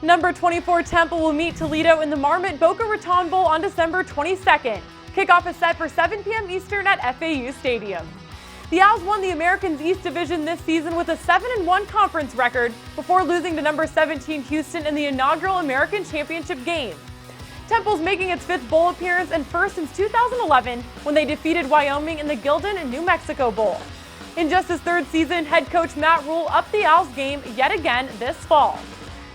Number 24 Temple will meet Toledo in the Marmot Boca Raton Bowl on December 22nd. Kickoff is set for 7 p.m. Eastern at FAU Stadium. The Owls won the American's East Division this season with a 7-1 conference record before losing to number 17 Houston in the inaugural American Championship game. Temple's making its 5th bowl appearance and first since 2011 when they defeated Wyoming in the Gildan and New Mexico Bowl. In just his 3rd season, head coach Matt Rule upped the Owls' game yet again this fall.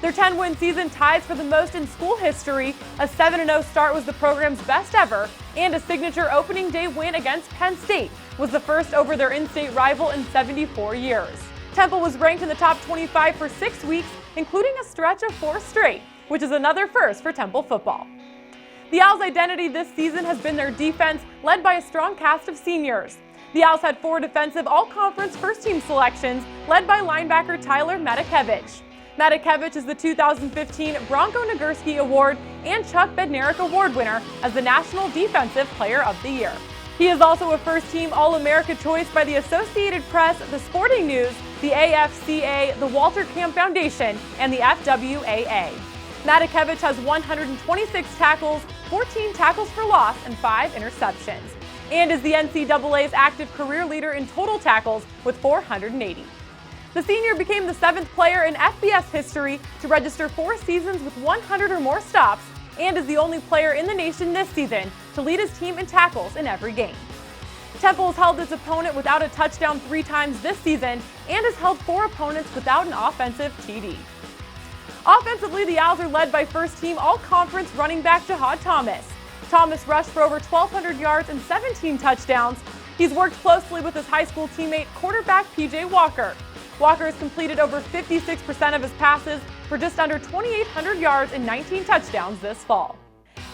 Their 10-win season ties for the most in school history. A 7-0 start was the program's best ever, and a signature opening day win against Penn State was the first over their in-state rival in 74 years. Temple was ranked in the top 25 for 6 weeks, including a stretch of 4 straight, which is another first for Temple football. The Owls' identity this season has been their defense, led by a strong cast of seniors. The Owls had 4 defensive all-conference first-team selections, led by linebacker Tyler Matakevich. Matakevich is the 2015 Bronco Nagurski Award and Chuck Bednarik Award winner as the National Defensive Player of the Year. He is also a first-team All-America choice by the Associated Press, the Sporting News, the AFCA, the Walter Camp Foundation, and the FWAA. Matakevich has 126 tackles, 14 tackles for loss, and 5 interceptions, and is the NCAA's active career leader in total tackles with 480. The senior became the 7th player in FBS history to register 4 seasons with 100 or more stops, and is the only player in the nation this season to lead his team in tackles in every game. Temple has held its opponent without a touchdown 3 times this season and has held 4 opponents without an offensive TD. Offensively, the Owls are led by first-team all-conference running back Jahad Thomas. Thomas rushed for over 1,200 yards and 17 touchdowns. He's worked closely with his high school teammate quarterback PJ Walker. Walker has completed over 56% of his passes for just under 2,800 yards and 19 touchdowns this fall.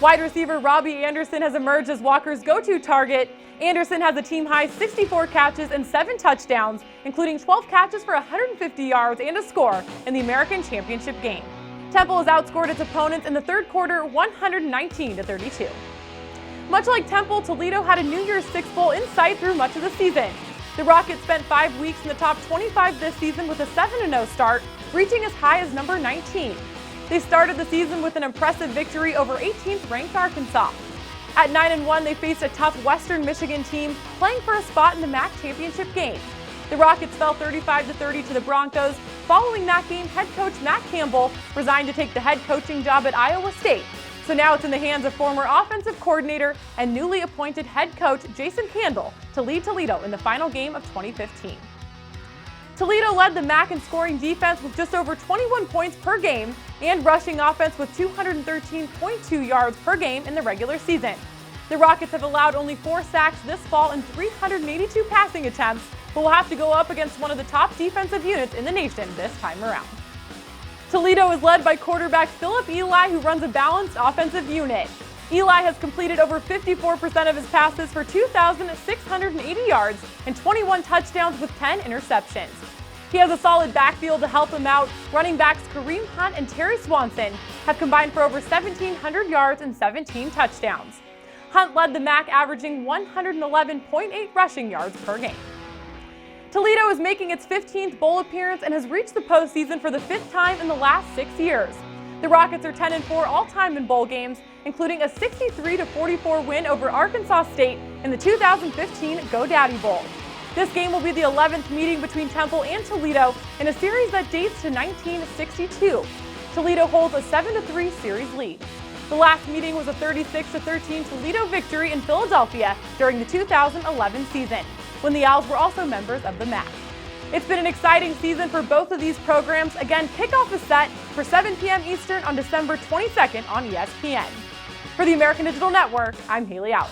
Wide receiver Robbie Anderson has emerged as Walker's go-to target. Anderson has a team-high 64 catches and 7 touchdowns, including 12 catches for 150 yards and a score in the American Championship game. Temple has outscored its opponents in the 3rd quarter 119-32. Much like Temple, Toledo had a New Year's Six Bowl in sight through much of the season. The Rockets spent 5 weeks in the top 25 this season with a 7-0 start, reaching as high as number 19. They started the season with an impressive victory over 18th-ranked Arkansas. At 9-1, they faced a tough Western Michigan team playing for a spot in the MAC championship game. The Rockets fell 35-30 to the Broncos. Following that game, head coach Matt Campbell resigned to take the head coaching job at Iowa State. So now it's in the hands of former offensive coordinator and newly appointed head coach Jason Candle to lead Toledo in the final game of 2015. Toledo led the MAC in scoring defense with just over 21 points per game and rushing offense with 213.2 yards per game in the regular season. The Rockets have allowed only 4 sacks this fall and 382 passing attempts, but will have to go up against one of the top defensive units in the nation this time around. Toledo is led by quarterback Philip Eli, who runs a balanced offensive unit. Eli has completed over 54% of his passes for 2,680 yards and 21 touchdowns with 10 interceptions. He has a solid backfield to help him out. Running backs Kareem Hunt and Terry Swanson have combined for over 1,700 yards and 17 touchdowns. Hunt led the MAC, averaging 111.8 rushing yards per game. Toledo is making its 15th bowl appearance and has reached the postseason for the 5th time in the last 6 years. The Rockets are 10-4 all-time in bowl games, including a 63-44 win over Arkansas State in the 2015 GoDaddy Bowl. This game will be the 11th meeting between Temple and Toledo in a series that dates to 1962. Toledo holds a 7-3 series lead. The last meeting was a 36-13 Toledo victory in Philadelphia during the 2011 season, when the Owls were also members of the MAC. It's been an exciting season for both of these programs. Again, kickoff is set for 7 p.m. Eastern on December 22nd on ESPN. For the American Digital Network, I'm Haley Allen.